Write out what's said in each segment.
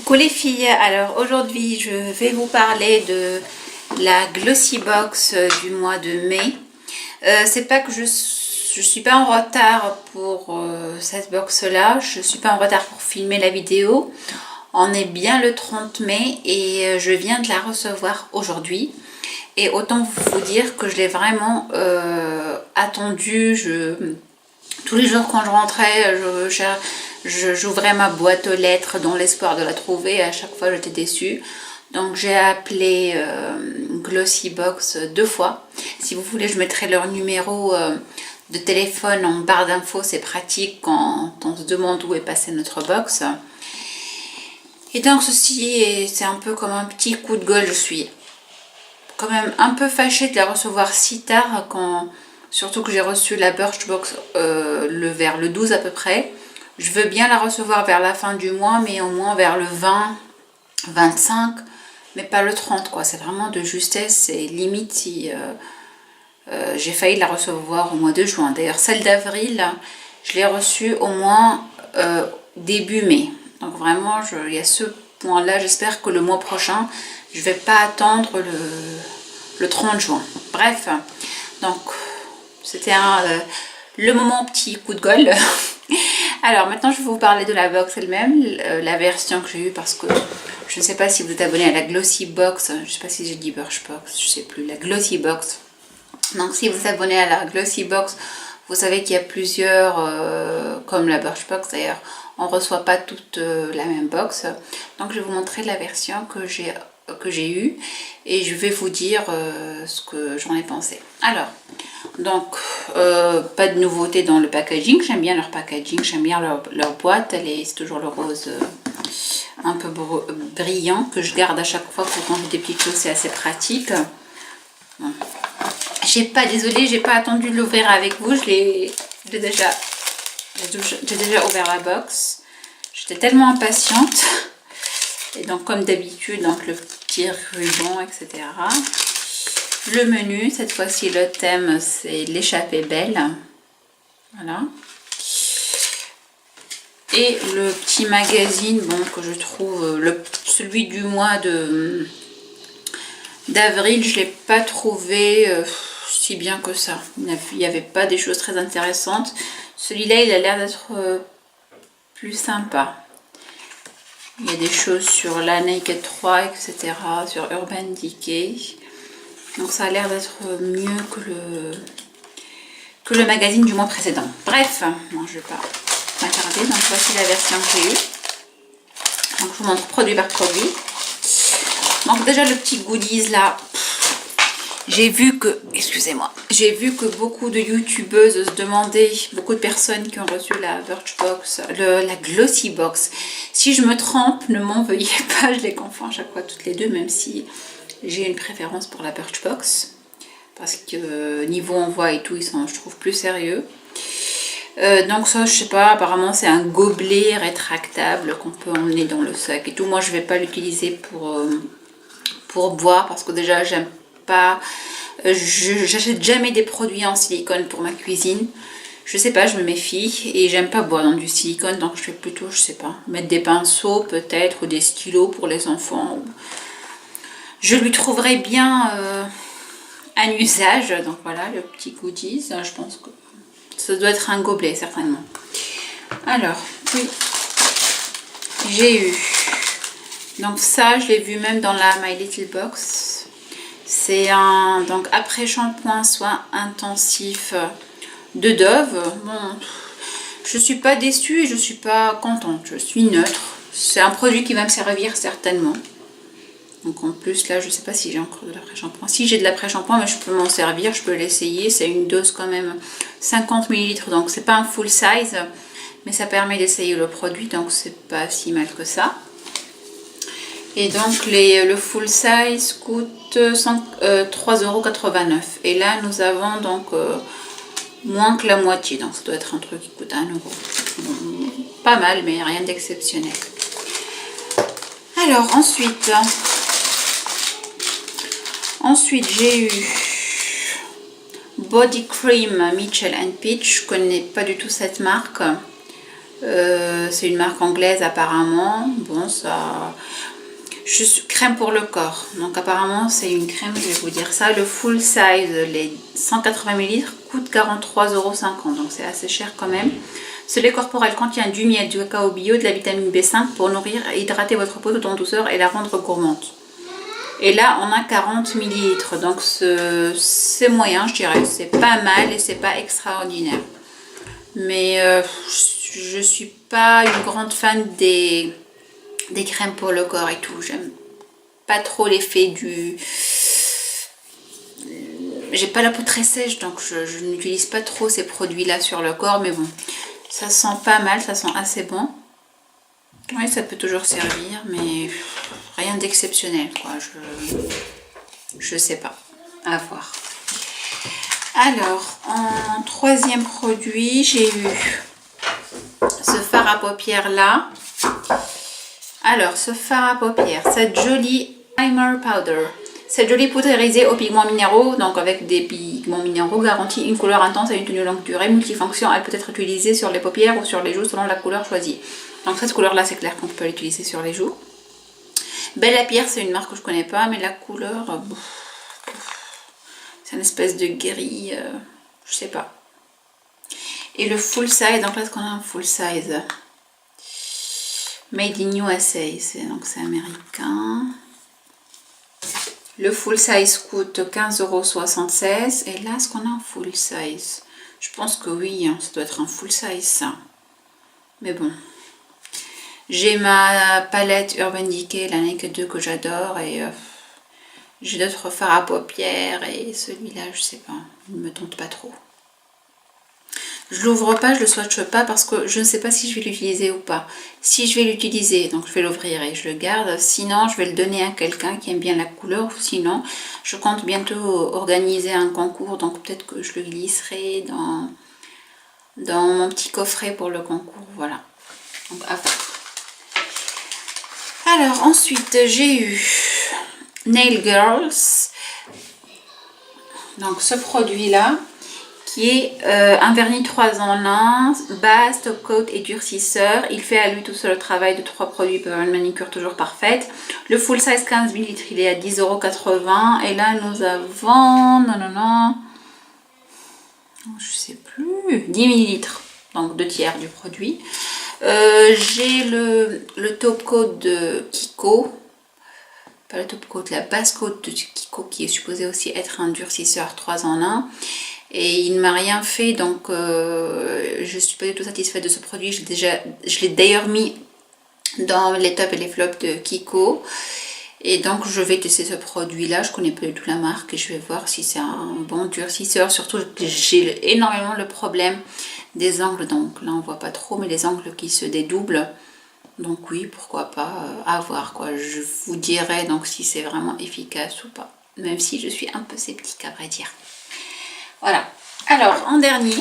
Coucou les filles, alors aujourd'hui je vais vous parler de la Glossy Box du mois de mai. C'est pas que je suis pas en retard pour cette box là, je suis pas en retard pour filmer la vidéo. On est bien le 30 mai et je viens de la recevoir aujourd'hui. Et autant vous dire que je l'ai vraiment attendue. Tous les jours quand je rentrais, j'ouvrais ma boîte aux lettres dans l'espoir de la trouver. À chaque fois j'étais déçue. Donc j'ai appelé Glossy Box 2 fois. Si vous voulez, je mettrai leur numéro de téléphone en barre d'infos. C'est pratique quand on se demande où est passée notre box. Et donc ceci, c'est un peu comme un petit coup de gueule. Je suis quand même un peu fâchée de la recevoir si tard, surtout que j'ai reçu la Birchbox vers le 12 à peu près. Je veux bien la recevoir vers la fin du mois, mais au moins vers le 20, 25, mais pas le 30 quoi. C'est vraiment de justesse, c'est limite si j'ai failli la recevoir au mois de juin. D'ailleurs celle d'avril, je l'ai reçue au moins début mai. Donc vraiment, il y a ce point là. J'espère que le mois prochain, je vais pas attendre le 30 juin. Bref, donc c'était le moment petit coup de gueule. Alors maintenant je vais vous parler de la box elle-même, la version que j'ai eue, parce que je ne sais pas si vous êtes abonné à la Glossy Box, je ne sais pas si j'ai dit Birchbox, je ne sais plus, la Glossy Box. Donc si vous êtes abonné à la Glossy Box, vous savez qu'il y a plusieurs, comme la Birchbox d'ailleurs, on ne reçoit pas toute la même box. Donc je vais vous montrer la version que j'ai eue et je vais vous dire ce que j'en ai pensé. Alors, donc pas de nouveauté dans le packaging. J'aime bien leur packaging, j'aime bien leur boîte. C'est toujours le rose un peu brillant que je garde à chaque fois pour quand j'ai des petites choses. C'est assez pratique. Bon. Désolée, j'ai pas attendu de l'ouvrir avec vous. J'ai déjà ouvert la box. J'étais tellement impatiente. Et donc comme d'habitude, donc le petit ruban, etc. Le menu, cette fois-ci le thème c'est l'échappée belle. Voilà. Et le petit magazine, bon, que je trouve, celui du mois d'avril, je ne l'ai pas trouvé si bien que ça. Il n'y avait pas des choses très intéressantes. Celui-là, il a l'air d'être plus sympa. Il y a des choses sur la Naked 3, etc. Sur Urban Decay. Donc ça a l'air d'être mieux que le magazine du mois précédent. Bref, bon, je ne vais pas m'attarder. Donc voici la version que j'ai eue. Donc je vous montre produit par produit. Donc déjà le petit goodies là. J'ai vu que, excusez-moi, j'ai vu que beaucoup de youtubeuses se demandaient, beaucoup de personnes qui ont reçu la Birchbox, la Glossy Box. Si je me trompe, ne m'en veuillez pas, je les confonds à chaque fois toutes les deux, même si j'ai une préférence pour la Birchbox. Parce que niveau envoi et tout, ils sont, je trouve, plus sérieux. Donc ça, je sais pas, apparemment c'est un gobelet rétractable qu'on peut emmener dans le sac et tout. Moi, je vais pas l'utiliser pour boire parce que déjà, j'aime pas, j'achète jamais des produits en silicone pour ma cuisine. Je sais pas, je me méfie et j'aime pas boire dans du silicone, donc je vais plutôt, je sais pas, mettre des pinceaux peut-être ou des stylos pour les enfants. Je lui trouverai bien un usage. Donc voilà le petit goodies. Je pense que ça doit être un gobelet certainement. Alors oui, j'ai eu, donc ça je l'ai vu même dans la My Little Box. C'est un donc après shampoing soin intensif de Dove. Bon, je suis pas déçue et je suis pas contente, je suis neutre. C'est un produit qui va me servir certainement. Donc en plus là, je sais pas si j'ai encore de l'après-shampoing. Si j'ai de l'après-shampoing, mais je peux m'en servir, je peux l'essayer. C'est une dose quand même 50 ml, donc c'est pas un full size, mais ça permet d'essayer le produit, donc c'est pas si mal que ça. Et donc le full size coûte 3,89 €. Et là nous avons donc moins que la moitié, donc ça doit être un truc qui coûte 1 €. Bon, pas mal, mais rien d'exceptionnel. Alors ensuite j'ai eu Body Cream Mitchell & Peach. Je connais pas du tout cette marque. C'est une marque anglaise apparemment. Bon, ça... crème pour le corps. Donc apparemment c'est une crème, je vais vous dire ça. Le full size, les 180 ml coûte 43,50 €. Donc c'est assez cher quand même. Ce lait corporel contient du miel, du cacao bio, de la vitamine B5 pour nourrir et hydrater votre peau tout en douceur et la rendre gourmande. Et là on a 40 ml. Donc c'est moyen, je dirais. C'est pas mal et c'est pas extraordinaire. Mais je suis pas une grande fan des crèmes pour le corps et tout. J'aime pas trop l'effet du... J'ai pas la peau très sèche, donc je n'utilise pas trop ces produits là sur le corps, mais bon, ça sent pas mal, ça sent assez bon. Oui, ça peut toujours servir, mais rien d'exceptionnel, quoi. Je sais pas, à voir. Alors, en troisième produit, j'ai eu ce fard à paupières là. Alors, ce fard à paupières, cette jolie primer powder. Cette jolie poudre irisée aux pigments minéraux, donc avec des pigments minéraux, garantit une couleur intense et une tenue longue durée, multifonction. Elle peut être utilisée sur les paupières ou sur les joues selon la couleur choisie. Donc cette couleur là, c'est clair qu'on peut l'utiliser sur les joues. Belle à Pierre, c'est une marque que je connais pas, mais la couleur, c'est une espèce de gris, je sais pas. Et le full size, donc là, est-ce qu'on a un full size? Made in USA, donc c'est américain. Le full size coûte 15,76 €. Et là, est-ce qu'on a un full size? Je pense que oui, hein, ça doit être un full size ça. Mais bon. J'ai ma palette Urban Decay, la Naked 2 que j'adore. Et j'ai d'autres fards à paupières. Et celui-là, je sais pas, il ne me tente pas trop. Je l'ouvre pas, je le swatche pas parce que je ne sais pas si je vais l'utiliser ou pas. Si je vais l'utiliser, donc je vais l'ouvrir et je le garde. Sinon, je vais le donner à quelqu'un qui aime bien la couleur. Sinon, je compte bientôt organiser un concours. Donc peut-être que je le glisserai dans mon petit coffret pour le concours. Voilà. Donc à voir. Alors ensuite, j'ai eu Nail Girls. Donc ce produit-là, qui est un vernis 3 en 1, base, top coat et durcisseur. Il fait à lui tout seul le travail de 3 produits pour une manicure toujours parfaite. Le full size 15 ml, il est à 10,80 €. Et là, nous avons, je sais plus, 10 ml, donc 2 tiers du produit. J'ai le top coat de Kiko. Pas le top coat, la base coat de Kiko qui est supposé aussi être un durcisseur 3 en 1. Et il ne m'a rien fait, donc je ne suis pas du tout satisfaite de ce produit. Je l'ai d'ailleurs mis dans les tops et les flops de Kiko. Et donc je vais tester ce produit là, je connais pas du tout la marque et je vais voir si c'est un bon durcisseur. Surtout j'ai énormément le problème des angles, donc là on voit pas trop, mais les angles qui se dédoublent. Donc oui, pourquoi pas, à voir quoi. Je vous dirai donc si c'est vraiment efficace ou pas, même si je suis un peu sceptique à vrai dire. Voilà. Alors, en dernier,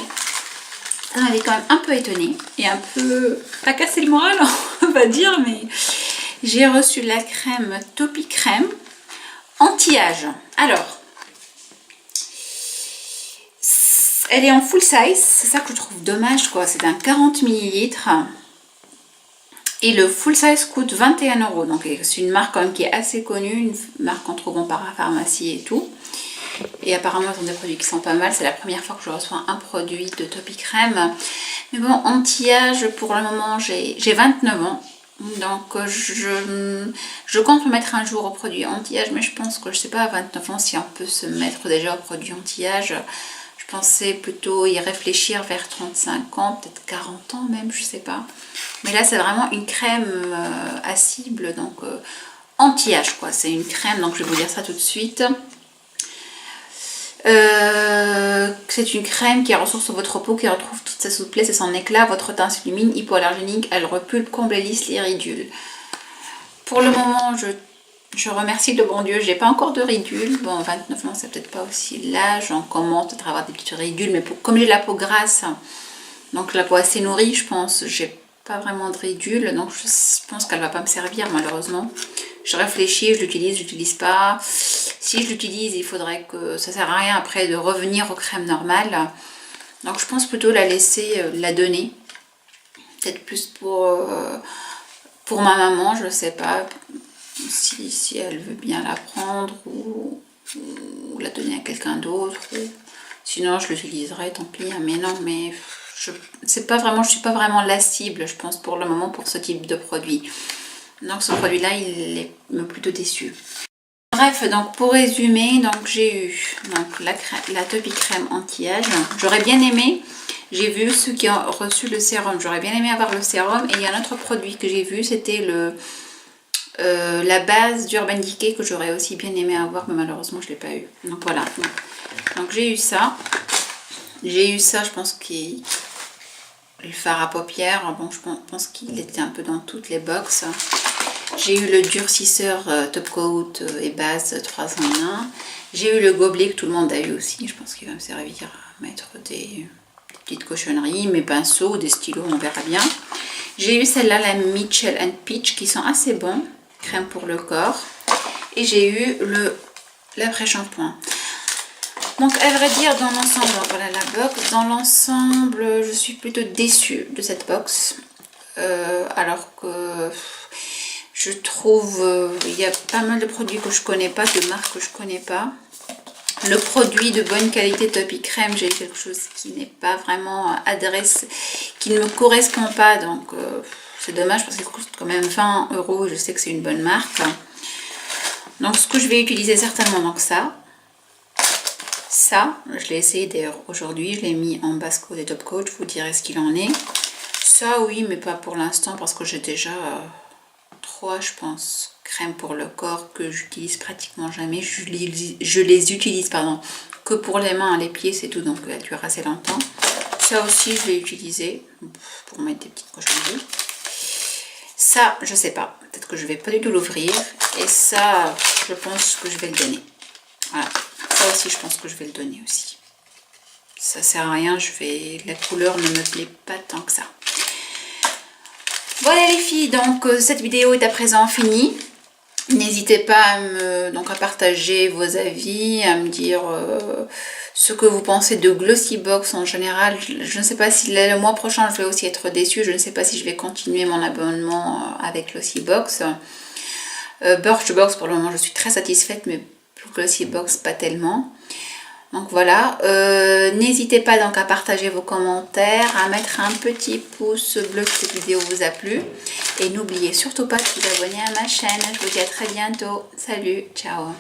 ça m'avait quand même un peu étonnée et un peu pas cassé le moral, on va dire, mais j'ai reçu la crème Topi Crème anti-âge. Alors, elle est en full size, c'est ça que je trouve dommage, quoi. C'est un 40 ml. Et le full size coûte 21 €. Donc, c'est une marque quand même qui est assez connue, une marque qu'on trouve en parapharmacie et tout. Et apparemment ils ont des produits qui sont pas mal. C'est la première fois que je reçois un produit de Topi Crème. Mais bon, anti-âge pour le moment, j'ai 29 ans. Donc je compte me mettre un jour au produit anti-âge. Mais je pense que je sais pas à 29 ans si on peut se mettre déjà au produit anti-âge. Je pensais plutôt y réfléchir vers 35 ans, peut-être 40 ans même, je sais pas. Mais là c'est vraiment une crème à cible, donc anti-âge quoi. C'est une crème, donc je vais vous dire ça tout de suite. C'est une crème qui ressource votre peau, qui retrouve toute sa souplesse et son éclat. Votre teint s'illumine, hypoallergénique, elle repulpe, comble et lisse les ridules. Pour le moment, je remercie le bon Dieu, j'ai pas encore de ridules. Bon, 29 ans, c'est peut-être pas aussi l'âge. On commence à avoir des petites ridules, mais comme j'ai la peau grasse, donc la peau assez nourrie, je pense, j'ai pas vraiment de ridules. Donc je pense qu'elle va pas me servir malheureusement. Je réfléchis, je l'utilise, je l'utilise pas. Si je l'utilise, il faudrait que ça sert à rien après de revenir aux crèmes normales. Donc je pense plutôt la laisser, la donner. peut-être plus pour ma maman, je sais pas si elle veut bien la prendre ou la donner à quelqu'un d'autre. Sinon je l'utiliserai, tant pis, hein, mais non, mais je suis pas vraiment la cible, je pense, pour le moment, pour ce type de produit. Donc ce produit là il me plutôt déçu. Bref, donc pour résumer, donc j'ai eu donc la Topi Crème anti-âge. J'aurais bien aimé, j'ai vu ceux qui ont reçu le sérum, j'aurais bien aimé avoir le sérum. Et il y a un autre produit que j'ai vu, c'était la base d'Urban Decay, que j'aurais aussi bien aimé avoir, mais malheureusement je ne l'ai pas eu. Donc voilà, donc j'ai eu ça. J'ai eu ça, je pense qu'il... Le fard à paupières, bon, je pense qu'il était un peu dans toutes les box. J'ai eu le durcisseur top coat et base 3 en 1. J'ai eu le gobelet que tout le monde a eu aussi. Je pense qu'il va me servir à mettre des petites cochonneries, mes pinceaux, des stylos, on verra bien. J'ai eu celle-là, la Mitchell & Peach, qui sont assez bons. Crème pour le corps. Et j'ai eu l'après-shampoing. Donc à vrai dire, dans l'ensemble, voilà la box. Dans l'ensemble, je suis plutôt déçue de cette box. Alors que je trouve il y a pas mal de produits que je connais pas, de marques que je connais pas. Le produit de bonne qualité Topi Crème, j'ai quelque chose qui n'est pas vraiment adressé, qui ne me correspond pas. Donc c'est dommage parce qu'il coûte quand même 20 €. Je sais que c'est une bonne marque. Donc ce que je vais utiliser certainement, donc ça, je l'ai essayé d'ailleurs aujourd'hui, je l'ai mis en base coat et top coat, je vous dirai ce qu'il en est. Ça oui, mais pas pour l'instant parce que j'ai déjà 3, je pense, crèmes pour le corps que j'utilise pratiquement jamais. Je les utilise pardon, que pour les mains, les pieds, c'est tout, donc elle dure assez longtemps. Ça aussi, je vais utiliser pour mettre des petites cochonneries. Ça, je sais pas, peut-être que je vais pas du tout l'ouvrir. Et ça, je pense que je vais le donner. Voilà. Ça aussi, je pense que je vais le donner aussi. Ça sert à rien, la couleur ne me plaît pas tant que ça. Voilà les filles, donc cette vidéo est à présent finie. N'hésitez pas à partager vos avis, à me dire ce que vous pensez de Glossybox en général. Je ne sais pas si le mois prochain je vais aussi être déçue. Je ne sais pas si je vais continuer mon abonnement avec Glossybox. Birchbox, pour le moment je suis très satisfaite, mais pour Glossybox pas tellement. Donc voilà, n'hésitez pas donc à partager vos commentaires, à mettre un petit pouce bleu si cette vidéo vous a plu. Et n'oubliez surtout pas de vous abonner à ma chaîne. Je vous dis à très bientôt. Salut, ciao.